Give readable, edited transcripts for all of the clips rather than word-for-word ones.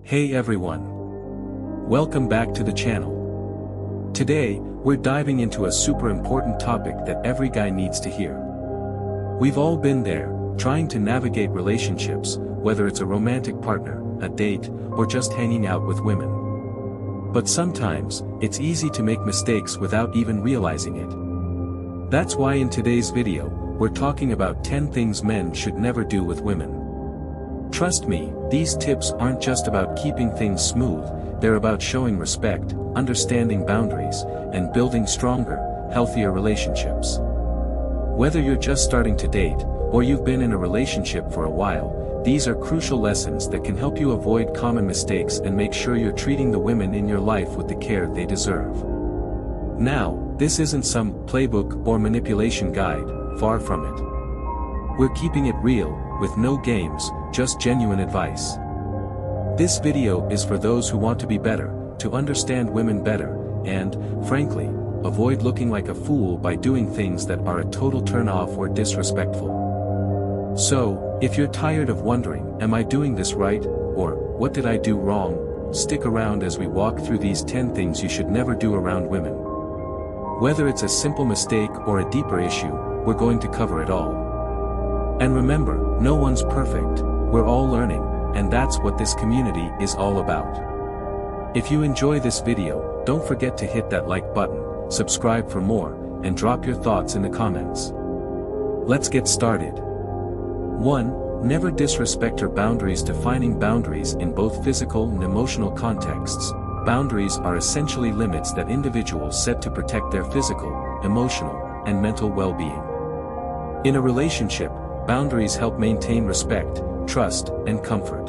Hey everyone! Welcome back to the channel. Today, we're diving into a super important topic that every guy needs to hear. We've all been there, trying to navigate relationships, whether it's a romantic partner, a date, or just hanging out with women. But sometimes, it's easy to make mistakes without even realizing it. That's why in today's video, we're talking about 10 things men should never do with women. Trust me, these tips aren't just about keeping things smooth, they're about showing respect, understanding boundaries, and building stronger, healthier relationships. Whether you're just starting to date, or you've been in a relationship for a while, these are crucial lessons that can help you avoid common mistakes and make sure you're treating the women in your life with the care they deserve. Now, this isn't some playbook or manipulation guide, far from it. We're keeping it real, with no games, just genuine advice. This video is for those who want to be better, to understand women better, and, frankly, avoid looking like a fool by doing things that are a total turn-off or disrespectful. So, if you're tired of wondering, am I doing this right, or, what did I do wrong, stick around as we walk through these 10 things you should never do around women. Whether it's a simple mistake or a deeper issue, we're going to cover it all. And remember, no one's perfect, we're all learning, and that's what this community is all about. If you enjoy this video, don't forget to hit that like button, subscribe for more, and drop your thoughts in the comments. Let's get started. 1. Never disrespect your boundaries. Defining boundaries in both physical and emotional contexts. Boundaries are essentially limits that individuals set to protect their physical, emotional, and mental well-being. In a relationship, boundaries help maintain respect, trust, and comfort.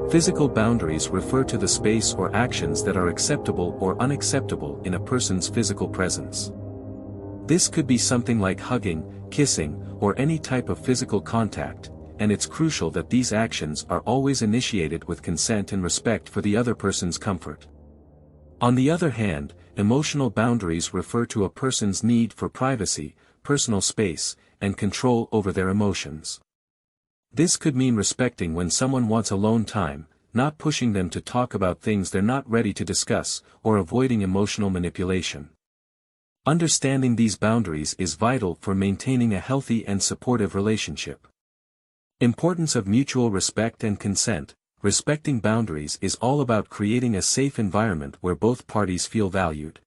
Physical boundaries refer to the space or actions that are acceptable or unacceptable in a person's physical presence. This could be something like hugging, kissing, or any type of physical contact, and it's crucial that these actions are always initiated with consent and respect for the other person's comfort. On the other hand, emotional boundaries refer to a person's need for privacy, personal space, and control over their emotions. This could mean respecting when someone wants alone time, not pushing them to talk about things they're not ready to discuss, or avoiding emotional manipulation. Understanding these boundaries is vital for maintaining a healthy and supportive relationship. Importance of mutual respect and consent. Respecting boundaries is all about creating a safe environment where both parties feel valued.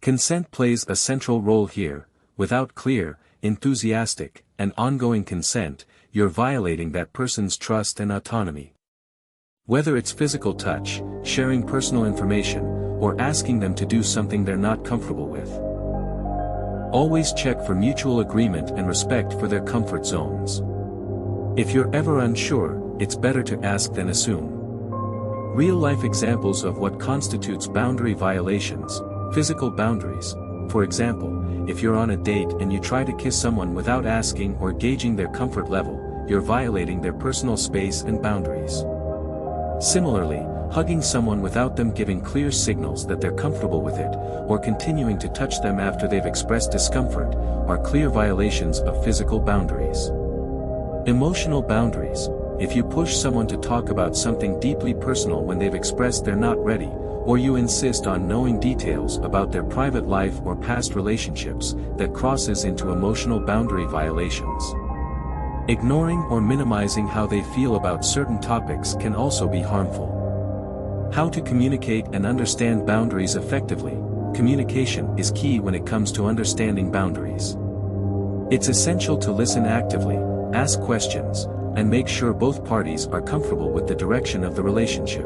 Consent plays a central role here. Without clear, enthusiastic, and ongoing consent, you're violating that person's trust and autonomy. Whether it's physical touch, sharing personal information, or asking them to do something they're not comfortable with. Always check for mutual agreement and respect for their comfort zones. If you're ever unsure, it's better to ask than assume. Real-life examples of what constitutes boundary violations. Physical boundaries. For example, if you're on a date and you try to kiss someone without asking or gauging their comfort level, you're violating their personal space and boundaries. Similarly, hugging someone without them giving clear signals that they're comfortable with it, or continuing to touch them after they've expressed discomfort, are clear violations of physical boundaries. Emotional boundaries. If you push someone to talk about something deeply personal when they've expressed they're not ready, or you insist on knowing details about their private life or past relationships, that crosses into emotional boundary violations. Ignoring or minimizing how they feel about certain topics can also be harmful. How to communicate and understand boundaries effectively. Communication is key when it comes to understanding boundaries. It's essential to listen actively, ask questions, and make sure both parties are comfortable with the direction of the relationship.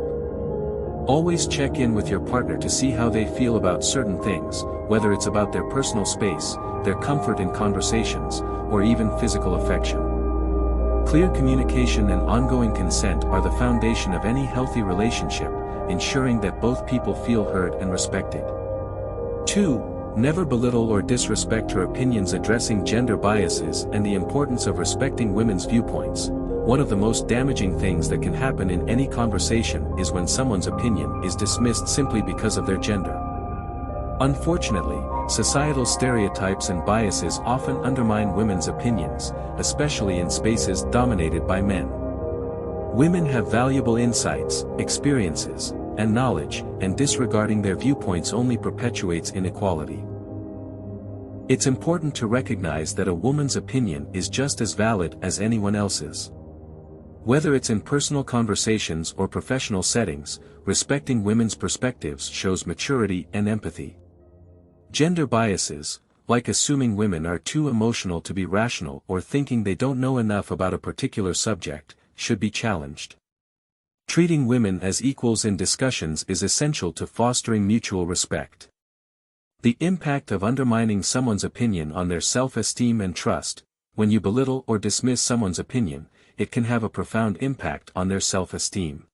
Always check in with your partner to see how they feel about certain things, whether it's about their personal space, their comfort in conversations, or even physical affection. Clear communication and ongoing consent are the foundation of any healthy relationship, ensuring that both people feel heard and respected. 2. Never belittle or disrespect her opinions. Addressing gender biases and the importance of respecting women's viewpoints. One of the most damaging things that can happen in any conversation is when someone's opinion is dismissed simply because of their gender. Unfortunately, societal stereotypes and biases often undermine women's opinions, especially in spaces dominated by men. Women have valuable insights, experiences, and knowledge, and disregarding their viewpoints only perpetuates inequality. It's important to recognize that a woman's opinion is just as valid as anyone else's. Whether it's in personal conversations or professional settings, respecting women's perspectives shows maturity and empathy. Gender biases, like assuming women are too emotional to be rational or thinking they don't know enough about a particular subject, should be challenged. Treating women as equals in discussions is essential to fostering mutual respect. The impact of undermining someone's opinion on their self-esteem and trust. When you belittle or dismiss someone's opinion, it can have a profound impact on their self-esteem.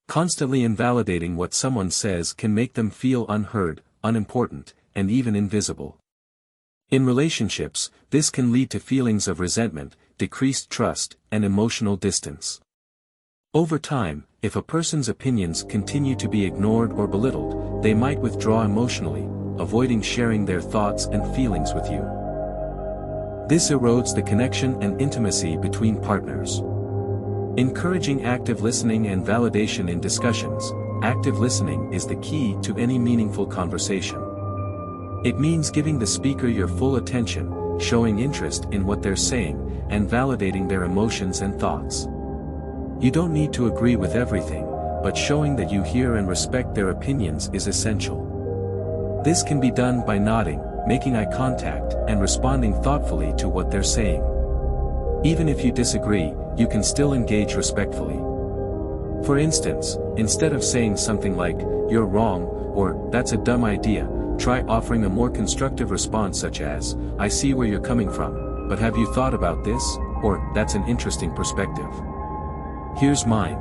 Constantly invalidating what someone says can make them feel unheard, unimportant, and even invisible. In relationships, this can lead to feelings of resentment, decreased trust, and emotional distance. Over time, if a person's opinions continue to be ignored or belittled, they might withdraw emotionally, avoiding sharing their thoughts and feelings with you. This erodes the connection and intimacy between partners. Encouraging active listening and validation in discussions. Active listening is the key to any meaningful conversation. It means giving the speaker your full attention, showing interest in what they're saying, and validating their emotions and thoughts. You don't need to agree with everything, but showing that you hear and respect their opinions is essential. This can be done by nodding, making eye contact, and responding thoughtfully to what they're saying. Even if you disagree, you can still engage respectfully. For instance, instead of saying something like, "You're wrong," or "That's a dumb idea," try offering a more constructive response such as, "I see where you're coming from, but have you thought about this?" or "That's an interesting perspective. Here's mine."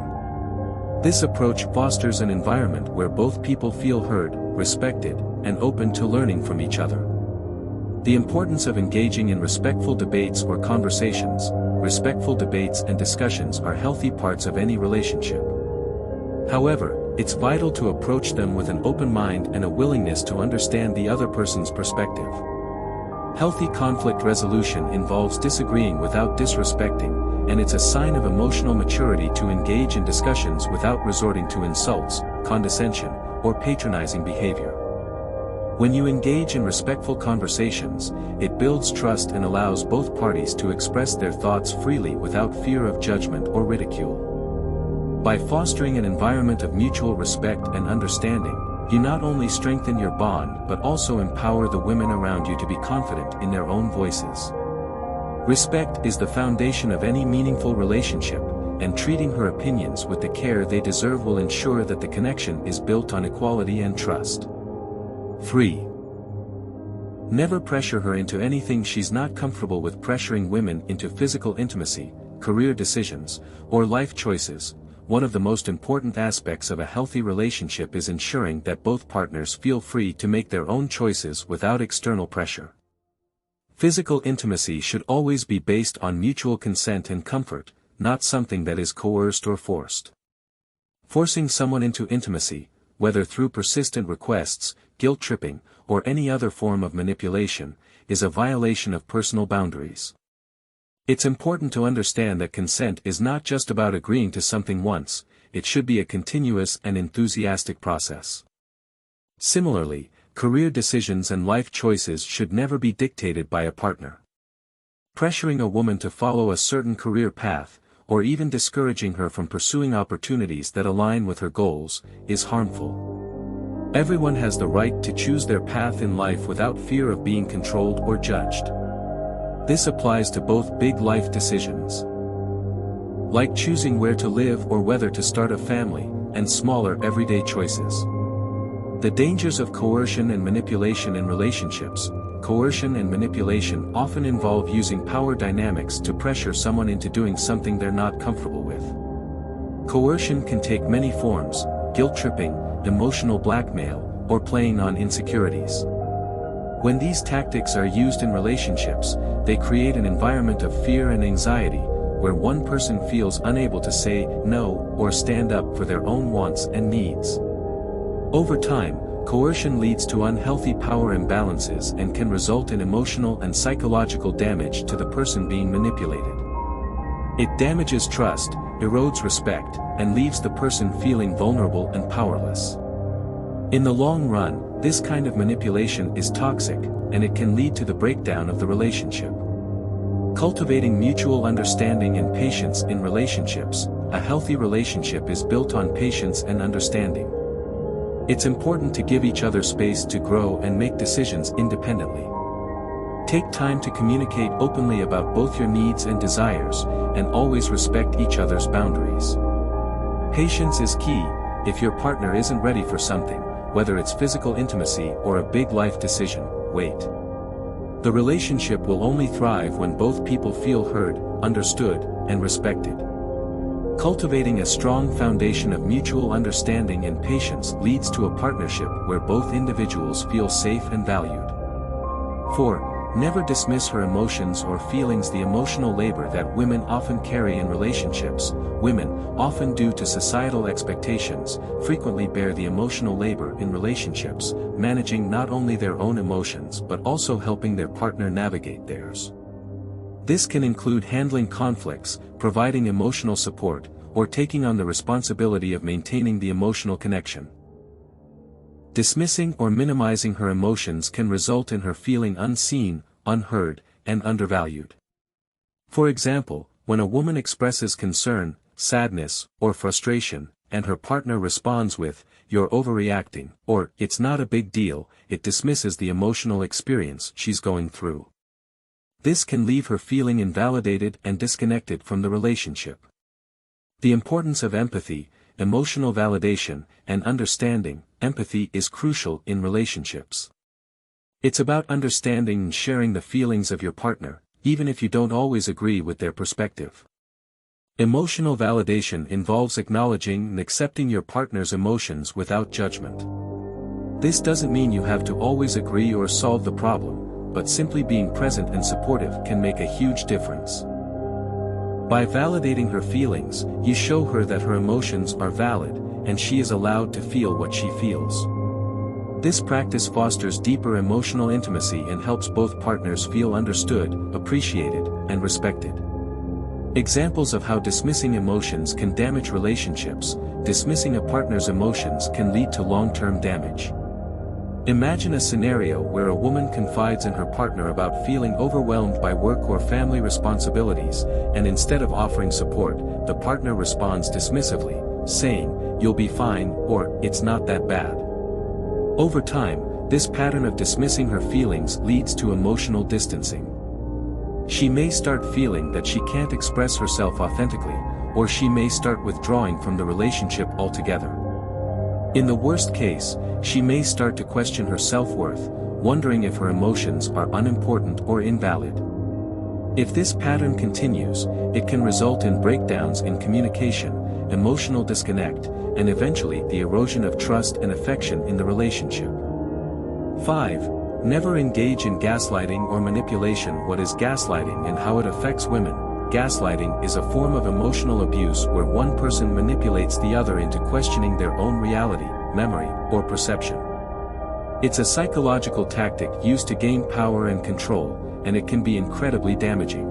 This approach fosters an environment where both people feel heard, respected, and open to learning from each other. The importance of engaging in respectful debates or conversations. Respectful debates and discussions are healthy parts of any relationship. However, it's vital to approach them with an open mind and a willingness to understand the other person's perspective. Healthy conflict resolution involves disagreeing without disrespecting, and it's a sign of emotional maturity to engage in discussions without resorting to insults, condescension, or patronizing behavior. When you engage in respectful conversations, it builds trust and allows both parties to express their thoughts freely without fear of judgment or ridicule. By fostering an environment of mutual respect and understanding, you not only strengthen your bond but also empower the women around you to be confident in their own voices. Respect is the foundation of any meaningful relationship, and treating her opinions with the care they deserve will ensure that the connection is built on equality and trust. 3. Never pressure her into anything she's not comfortable with. Pressuring women into physical intimacy, career decisions, or life choices. One of the most important aspects of a healthy relationship is ensuring that both partners feel free to make their own choices without external pressure. Physical intimacy should always be based on mutual consent and comfort, not something that is coerced or forced. Forcing someone into intimacy, whether through persistent requests, guilt-tripping, or any other form of manipulation, is a violation of personal boundaries. It's important to understand that consent is not just about agreeing to something once, it should be a continuous and enthusiastic process. Similarly, career decisions and life choices should never be dictated by a partner. Pressuring a woman to follow a certain career path, or even discouraging her from pursuing opportunities that align with her goals, is harmful. Everyone has the right to choose their path in life without fear of being controlled or judged. This applies to both big life decisions, like choosing where to live or whether to start a family, and smaller everyday choices. The dangers of coercion and manipulation in relationships. Coercion and manipulation often involve using power dynamics to pressure someone into doing something they're not comfortable with. Coercion can take many forms: guilt-tripping, emotional blackmail, or playing on insecurities. When these tactics are used in relationships, they create an environment of fear and anxiety, where one person feels unable to say no or stand up for their own wants and needs. Over time, coercion leads to unhealthy power imbalances and can result in emotional and psychological damage to the person being manipulated. It damages trust, erodes respect, and leaves the person feeling vulnerable and powerless. In the long run, this kind of manipulation is toxic, and it can lead to the breakdown of the relationship. Cultivating mutual understanding and patience in relationships. A healthy relationship is built on patience and understanding. It's important to give each other space to grow and make decisions independently. Take time to communicate openly about both your needs and desires, and always respect each other's boundaries. Patience is key. If your partner isn't ready for something, whether it's physical intimacy or a big life decision, wait. The relationship will only thrive when both people feel heard, understood, and respected. Cultivating a strong foundation of mutual understanding and patience leads to a partnership where both individuals feel safe and valued. 4. Never dismiss her emotions or feelings. The emotional labor that women often carry in relationships, women, often due to societal expectations, frequently bear the emotional labor in relationships, managing not only their own emotions but also helping their partner navigate theirs. This can include handling conflicts, providing emotional support, or taking on the responsibility of maintaining the emotional connection. Dismissing or minimizing her emotions can result in her feeling unseen, unheard, and undervalued. For example, when a woman expresses concern, sadness, or frustration, and her partner responds with, "You're overreacting," or "It's not a big deal," it dismisses the emotional experience she's going through. This can leave her feeling invalidated and disconnected from the relationship. The importance of empathy, emotional validation, and understanding. Empathy is crucial in relationships. It's about understanding and sharing the feelings of your partner, even if you don't always agree with their perspective. Emotional validation involves acknowledging and accepting your partner's emotions without judgment. This doesn't mean you have to always agree or solve the problem, but simply being present and supportive can make a huge difference. By validating her feelings, you show her that her emotions are valid, and she is allowed to feel what she feels. This practice fosters deeper emotional intimacy and helps both partners feel understood, appreciated, and respected. Examples of how dismissing emotions can damage relationships. Dismissing a partner's emotions can lead to long-term damage. Imagine a scenario where a woman confides in her partner about feeling overwhelmed by work or family responsibilities, and instead of offering support, the partner responds dismissively, saying, "You'll be fine," or "It's not that bad." Over time, this pattern of dismissing her feelings leads to emotional distancing. She may start feeling that she can't express herself authentically, or she may start withdrawing from the relationship altogether. In the worst case, she may start to question her self-worth, wondering if her emotions are unimportant or invalid. If this pattern continues, it can result in breakdowns in communication, emotional disconnect, and eventually the erosion of trust and affection in the relationship. 5. Never engage in gaslighting or manipulation. What is gaslighting and how it affects women? Gaslighting is a form of emotional abuse where one person manipulates the other into questioning their own reality, memory, or perception. It's a psychological tactic used to gain power and control, and it can be incredibly damaging.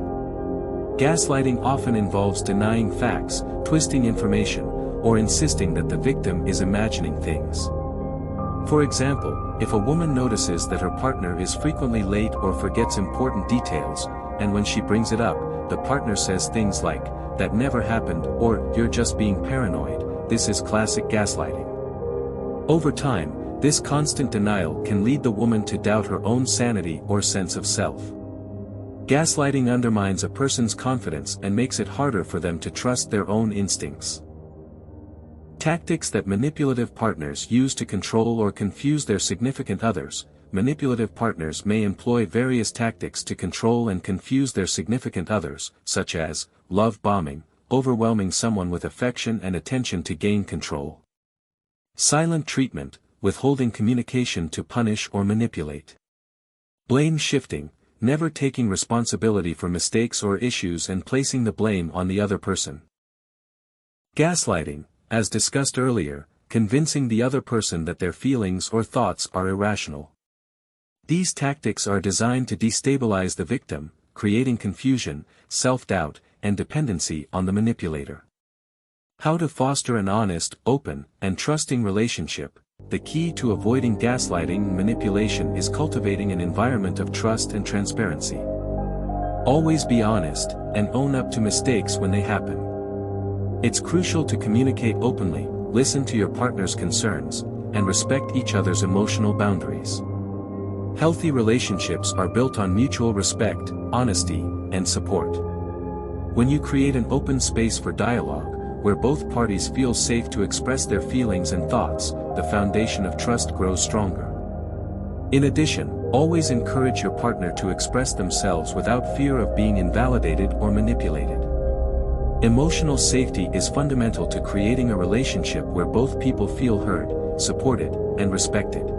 Gaslighting often involves denying facts, twisting information, or insisting that the victim is imagining things. For example, if a woman notices that her partner is frequently late or forgets important details, and when she brings it up, the partner says things like, "That never happened," or "You're just being paranoid," this is classic gaslighting. Over time, this constant denial can lead the woman to doubt her own sanity or sense of self. Gaslighting undermines a person's confidence and makes it harder for them to trust their own instincts. Tactics that manipulative partners use to control or confuse their significant others. Manipulative partners may employ various tactics to control and confuse their significant others, such as love bombing, overwhelming someone with affection and attention to gain control. Silent treatment, withholding communication to punish or manipulate. Blame shifting, never taking responsibility for mistakes or issues and placing the blame on the other person. Gaslighting, as discussed earlier, convincing the other person that their feelings or thoughts are irrational. These tactics are designed to destabilize the victim, creating confusion, self-doubt, and dependency on the manipulator. How to foster an honest, open, and trusting relationship. The key to avoiding gaslighting and manipulation is cultivating an environment of trust and transparency. Always be honest, and own up to mistakes when they happen. It's crucial to communicate openly, listen to your partner's concerns, and respect each other's emotional boundaries. Healthy relationships are built on mutual respect, honesty, and support. When you create an open space for dialogue, where both parties feel safe to express their feelings and thoughts, the foundation of trust grows stronger. In addition, always encourage your partner to express themselves without fear of being invalidated or manipulated. Emotional safety is fundamental to creating a relationship where both people feel heard, supported, and respected.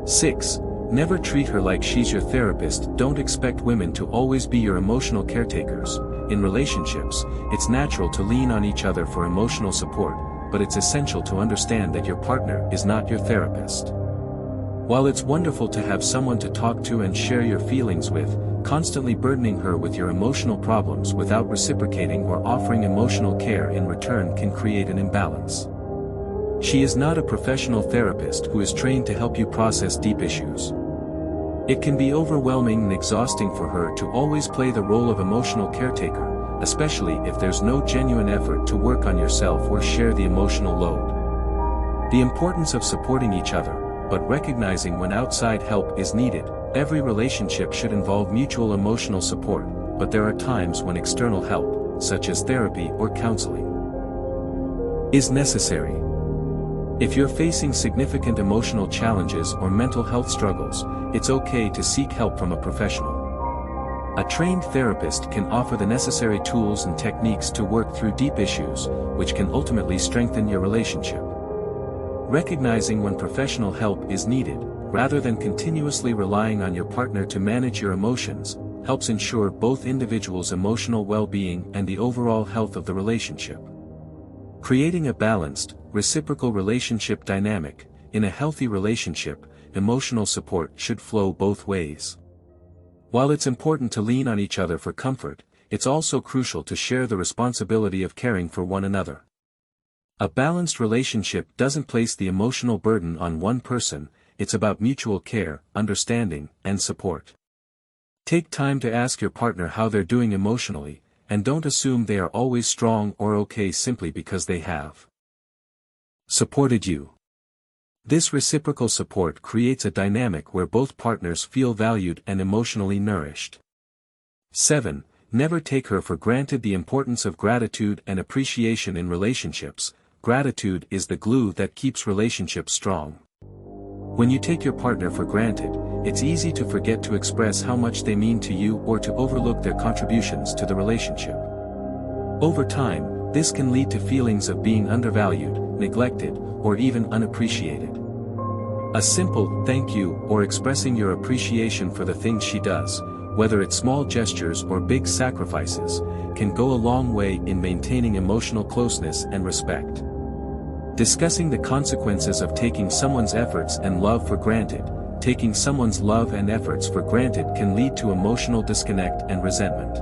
6. Never treat her like she's your therapist. Don't expect women to always be your emotional caretakers. In relationships, it's natural to lean on each other for emotional support, but it's essential to understand that your partner is not your therapist. While it's wonderful to have someone to talk to and share your feelings with, constantly burdening her with your emotional problems without reciprocating or offering emotional care in return can create an imbalance. She is not a professional therapist who is trained to help you process deep issues. It can be overwhelming and exhausting for her to always play the role of emotional caretaker, especially if there's no genuine effort to work on yourself or share the emotional load. The importance of supporting each other, but recognizing when outside help is needed. Every relationship should involve mutual emotional support, but there are times when external help, such as therapy or counseling, is necessary. If you're facing significant emotional challenges or mental health struggles, it's okay to seek help from a professional. A trained therapist can offer the necessary tools and techniques to work through deep issues, which can ultimately strengthen your relationship. Recognizing when professional help is needed, rather than continuously relying on your partner to manage your emotions, helps ensure both individuals' emotional well-being and the overall health of the relationship. Creating a balanced, reciprocal relationship dynamic. In a healthy relationship, emotional support should flow both ways. While it's important to lean on each other for comfort, it's also crucial to share the responsibility of caring for one another. A balanced relationship doesn't place the emotional burden on one person, it's about mutual care, understanding, and support. Take time to ask your partner how they're doing emotionally, and don't assume they are always strong or okay simply because they have supported you. This reciprocal support creates a dynamic where both partners feel valued and emotionally nourished. 7. Never take her for granted. The importance of gratitude and appreciation in relationships. Gratitude is the glue that keeps relationships strong. When you take your partner for granted, it's easy to forget to express how much they mean to you or to overlook their contributions to the relationship. Over time, this can lead to feelings of being undervalued, neglected, or even unappreciated. A simple thank you or expressing your appreciation for the things she does, whether it's small gestures or big sacrifices, can go a long way in maintaining emotional closeness and respect. Discussing the consequences of taking someone's efforts and love for granted. Taking someone's love and efforts for granted can lead to emotional disconnect and resentment.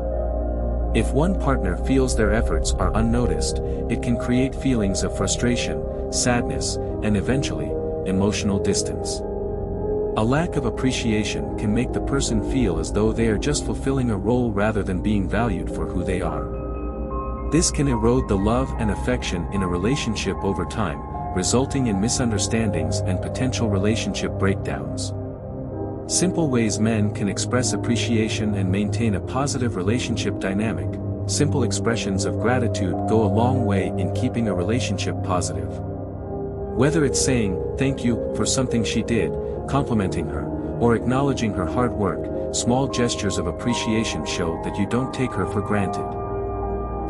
If one partner feels their efforts are unnoticed, it can create feelings of frustration, sadness, and eventually, emotional distance. A lack of appreciation can make the person feel as though they are just fulfilling a role rather than being valued for who they are. This can erode the love and affection in a relationship over time, resulting in misunderstandings and potential relationship breakdowns. Simple ways men can express appreciation and maintain a positive relationship dynamic. Simple expressions of gratitude go a long way in keeping a relationship positive. Whether it's saying, thank you, for something she did, complimenting her, or acknowledging her hard work, small gestures of appreciation show that you don't take her for granted.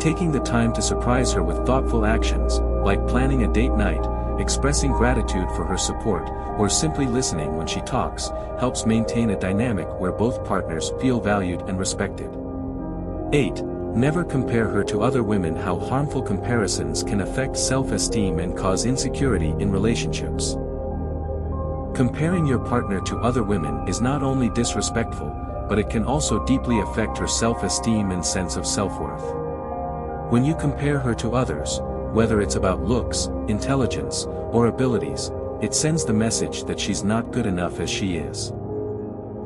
Taking the time to surprise her with thoughtful actions, like planning a date night, expressing gratitude for her support, or simply listening when she talks, helps maintain a dynamic where both partners feel valued and respected. 8. Never compare her to other women. How harmful comparisons can affect self-esteem and cause insecurity in relationships. Comparing your partner to other women is not only disrespectful, but it can also deeply affect her self-esteem and sense of self-worth. When you compare her to others, whether it's about looks, intelligence, or abilities, it sends the message that she's not good enough as she is.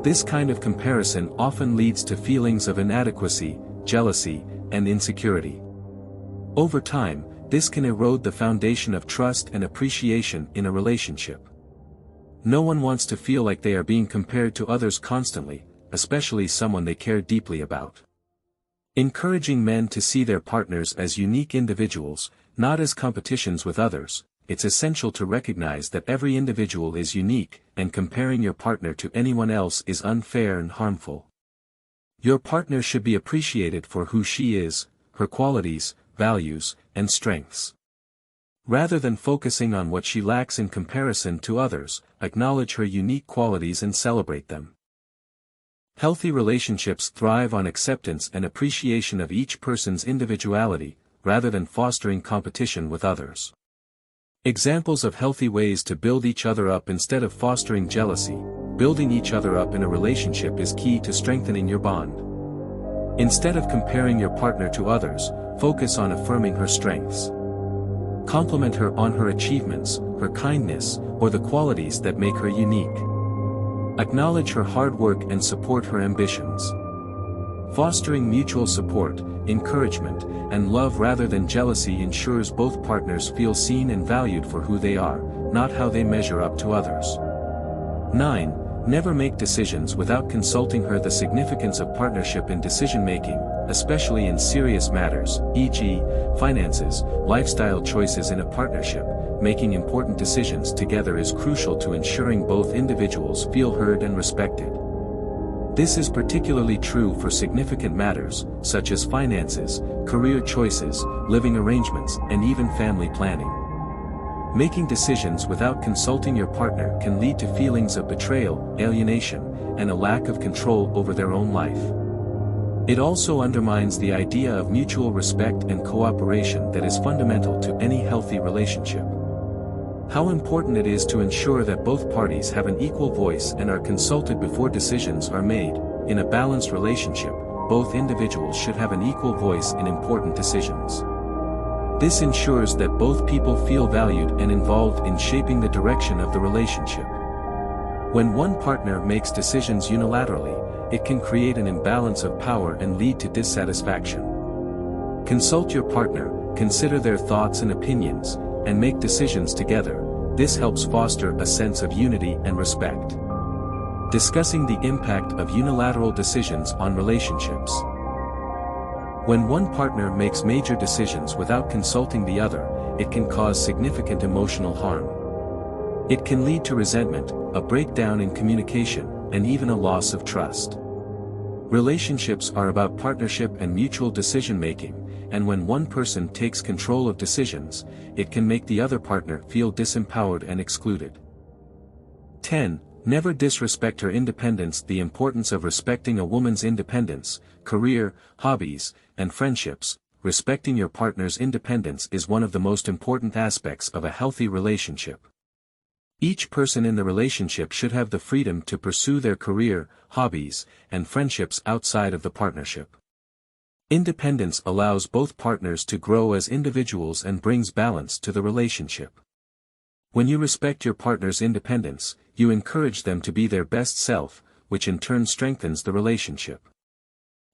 This kind of comparison often leads to feelings of inadequacy, jealousy, and insecurity. Over time, this can erode the foundation of trust and appreciation in a relationship. No one wants to feel like they are being compared to others constantly, especially someone they care deeply about. Encouraging men to see their partners as unique individuals, not as competitions with others, it's essential to recognize that every individual is unique, and comparing your partner to anyone else is unfair and harmful. Your partner should be appreciated for who she is, her qualities, values, and strengths. Rather than focusing on what she lacks in comparison to others, acknowledge her unique qualities and celebrate them. Healthy relationships thrive on acceptance and appreciation of each person's individuality, rather than fostering competition with others. Examples of healthy ways to build each other up instead of fostering jealousy. Building each other up in a relationship is key to strengthening your bond. Instead of comparing your partner to others, focus on affirming her strengths. Compliment her on her achievements, her kindness, or the qualities that make her unique. Acknowledge her hard work and support her ambitions. Fostering mutual support, encouragement, and love rather than jealousy ensures both partners feel seen and valued for who they are, not how they measure up to others. 9. Never make decisions without consulting her. The significance of partnership in decision-making, especially in serious matters, e.g., finances, lifestyle choices in a partnership. Making important decisions together is crucial to ensuring both individuals feel heard and respected. This is particularly true for significant matters, such as finances, career choices, living arrangements, and even family planning. Making decisions without consulting your partner can lead to feelings of betrayal, alienation, and a lack of control over their own life. It also undermines the idea of mutual respect and cooperation that is fundamental to any healthy relationship. How important it is to ensure that both parties have an equal voice and are consulted before decisions are made. In a balanced relationship, both individuals should have an equal voice in important decisions. This ensures that both people feel valued and involved in shaping the direction of the relationship. When one partner makes decisions unilaterally, it can create an imbalance of power and lead to dissatisfaction. Consult your partner, consider their thoughts and opinions, and make decisions together. This helps foster a sense of unity and respect. Discussing the impact of unilateral decisions on relationships. When one partner makes major decisions without consulting the other, it can cause significant emotional harm. It can lead to resentment, a breakdown in communication, and even a loss of trust. Relationships are about partnership and mutual decision-making, and when one person takes control of decisions, it can make the other partner feel disempowered and excluded. 10. Never disrespect her independence. The importance of respecting a woman's independence, career, hobbies, and friendships. Respecting your partner's independence is one of the most important aspects of a healthy relationship. Each person in the relationship should have the freedom to pursue their career, hobbies, and friendships outside of the partnership. Independence allows both partners to grow as individuals and brings balance to the relationship. When you respect your partner's independence, you encourage them to be their best self, which in turn strengthens the relationship.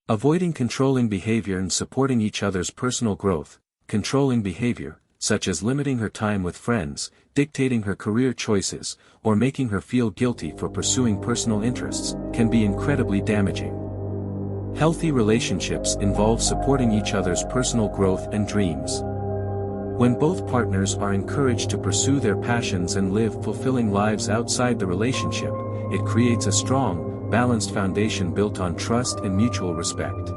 Avoiding controlling behavior and supporting each other's personal growth. Controlling behavior, such as limiting her time with friends, dictating her career choices, or making her feel guilty for pursuing personal interests, can be incredibly damaging. Healthy relationships involve supporting each other's personal growth and dreams. When both partners are encouraged to pursue their passions and live fulfilling lives outside the relationship, it creates a strong, balanced foundation built on trust and mutual respect.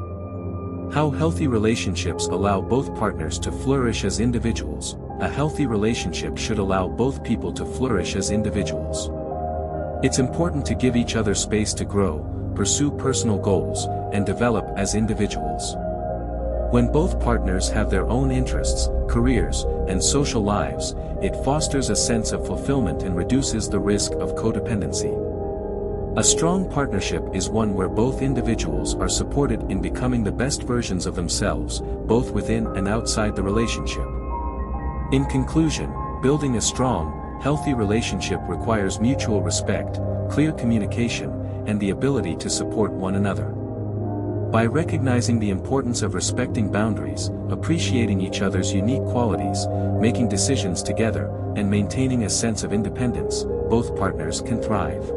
How healthy relationships allow both partners to flourish as individuals. A healthy relationship should allow both people to flourish as individuals. It's important to give each other space to grow, pursue personal goals, and develop as individuals. When both partners have their own interests, careers, and social lives, it fosters a sense of fulfillment and reduces the risk of codependency. A strong partnership is one where both individuals are supported in becoming the best versions of themselves, both within and outside the relationship. In conclusion, building a strong, healthy relationship requires mutual respect, clear communication, and the ability to support one another. By recognizing the importance of respecting boundaries, appreciating each other's unique qualities, making decisions together, and maintaining a sense of independence, both partners can thrive.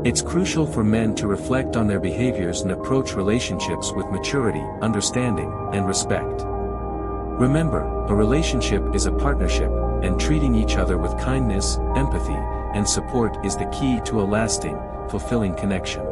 It's crucial for men to reflect on their behaviors and approach relationships with maturity, understanding, and respect. Remember, a relationship is a partnership, and treating each other with kindness, empathy, and support is the key to a lasting, fulfilling connection.